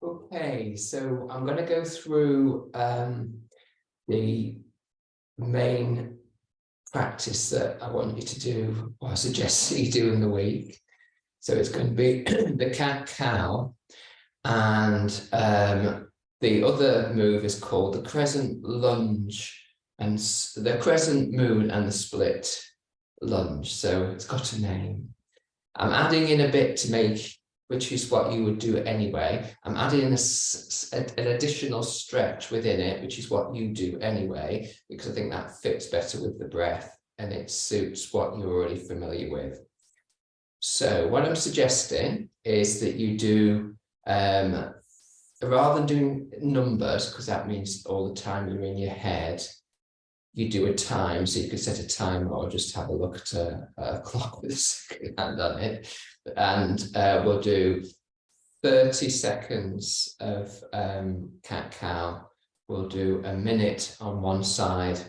Okay, so I'm going to go through the main practice that I want you to do, or I suggest that you do in the week. So it's going to be the cat-cow, and the other move is called the crescent lunge, and the crescent moon and the split lunge. So it's got a name. I'm adding in a bit to make, which is what you would do anyway. I'm adding in an additional stretch within it, which is what you do anyway, because I think that fits better with the breath and it suits what you're already familiar with. So what I'm suggesting is that you do, rather than doing numbers, because that means all the time you're in your head, you do a time. So you could set a timer or just have a look at a clock with a second hand on it. And we'll do 30 seconds of cat-cow. We'll do a minute on one side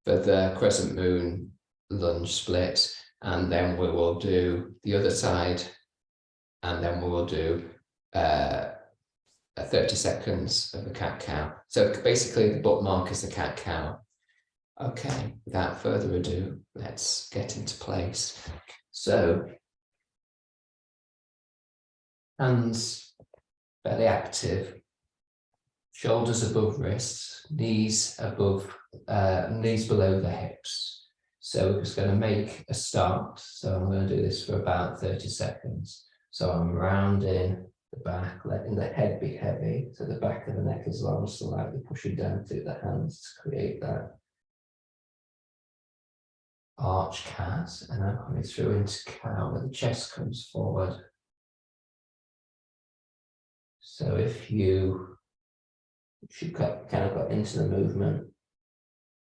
for the crescent moon lunge split. And then we will do the other side. And then we will do 30 seconds of the cat-cow. So basically the bookmark is the cat-cow. Okay, without further ado, let's get into place. So, hands fairly active, shoulders above wrists, knees below the hips. So we're just going to make a start. So I'm going to do this for about 30 seconds. So I'm rounding the back, letting the head be heavy. So the back of the neck is long, slightly pushing down through the hands to create that arch cat, and I'm coming through into cow where the chest comes forward. So if you kind of got into the movement,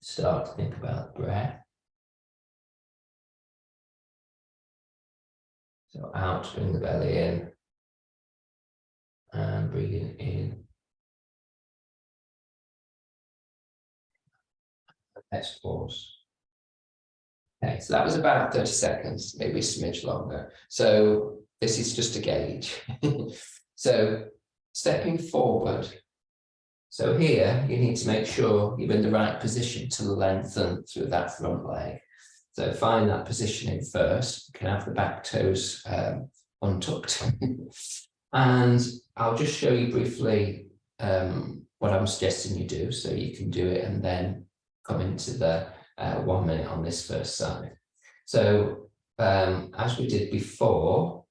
start to think about breath. So out, bring the belly in, and breathing in. Let's pause. Okay, so that was about 30 seconds, maybe a smidge longer. So this is just a gauge. So stepping forward. So here you need to make sure you're in the right position to lengthen through that front leg. So find that positioning first. You can have the back toes untucked. And I'll just show you briefly what I'm suggesting you do, so you can do it and then come into the 1 minute on this first side. So as we did before,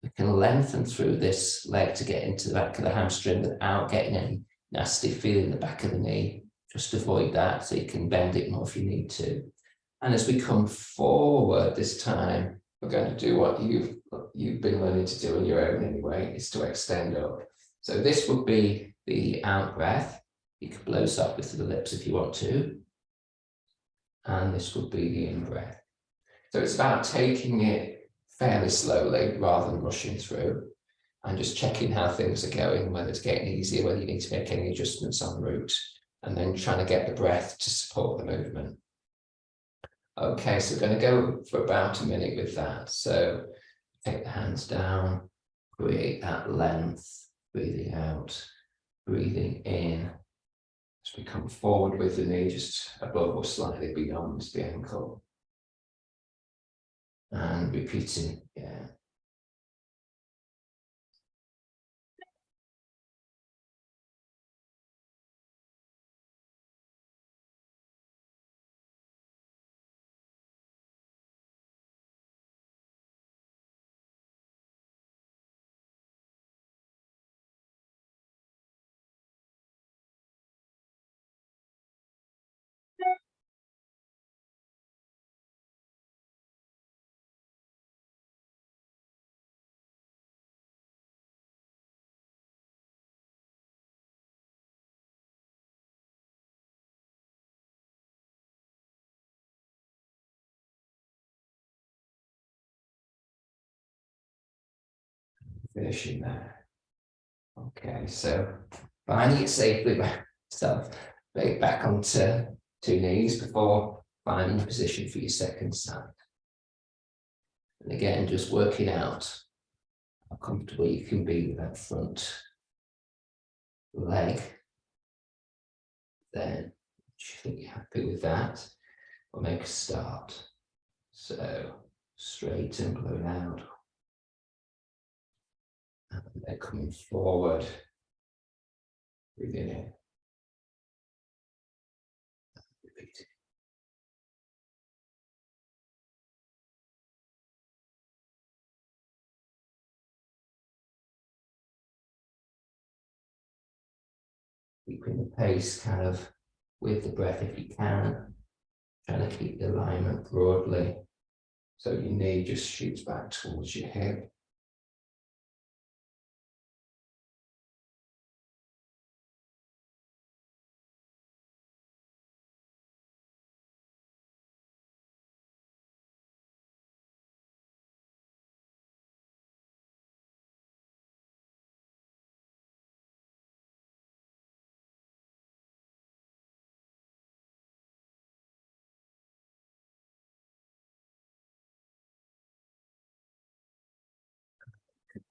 we can lengthen through this leg to get into the back of the hamstring without getting any nasty feeling in the back of the knee. Just avoid that, so you can bend it more if you need to. And as we come forward this time, we're going to do what you've been learning to do on your own anyway, is to extend up. So this would be the out breath. You can blow softly through the lips if you want to. And this would be the in-breath. So it's about taking it fairly slowly rather than rushing through, and just checking how things are going, whether it's getting easier, whether you need to make any adjustments en route, and then trying to get the breath to support the movement. Okay, so we're going to go for about a minute with that. So take the hands down, create that length, breathing out, breathing in. As we come forward with the knee just above or slightly beyond the ankle. And repeating, yeah. Finishing there. Okay, so finding it safely back onto two knees before finding a position for your second side. And again, just working out how comfortable you can be with that front leg. Then, if you're happy with that, we'll make a start. So, straighten, blow loud. And then coming forward, breathing in. Repeating. Keeping the pace kind of with the breath if you can. Trying to keep the alignment broadly so your knee just shoots back towards your hip.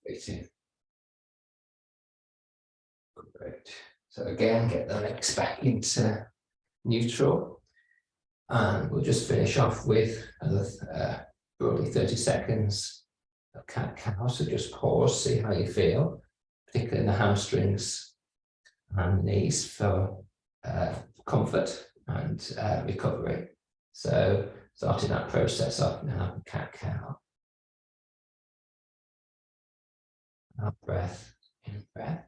Waiting. Great. So again, get the legs back into neutral. And we'll just finish off with another broadly 30 seconds of cat-cow. So just pause, see how you feel, particularly in the hamstrings and knees for comfort and recovery. So starting that process off now, cat-cow. Out breath, in breath.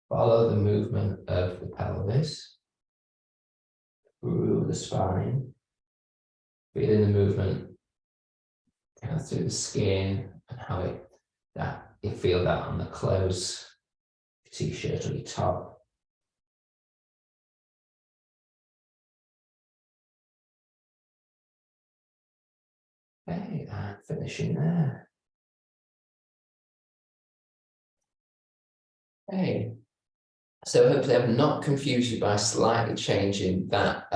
Follow the movement of the pelvis through the spine. Feeling the movement kind of through the skin and how you feel that on the clothes, your t-shirt or your top. Okay, and finishing there. Okay, so hopefully I've not confused you by slightly changing that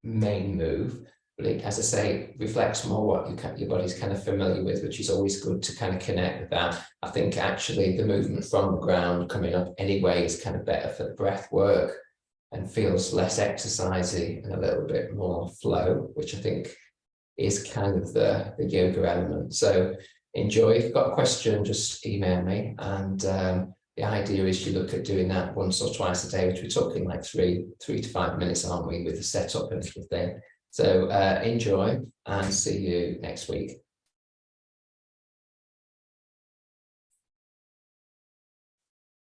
main move, but it, as I say, reflects more what your body's kind of familiar with, which is always good to kind of connect with that. I think actually the movement from the ground coming up anyway is kind of better for the breath work and feels less exercisey and a little bit more flow, which I think is kind of the yoga element. So enjoy. If you've got a question, just email me. And the idea is you look at doing that once or twice a day, which we're talking like 3 to 5 minutes, aren't we, with the setup and everything. So enjoy and see you next week.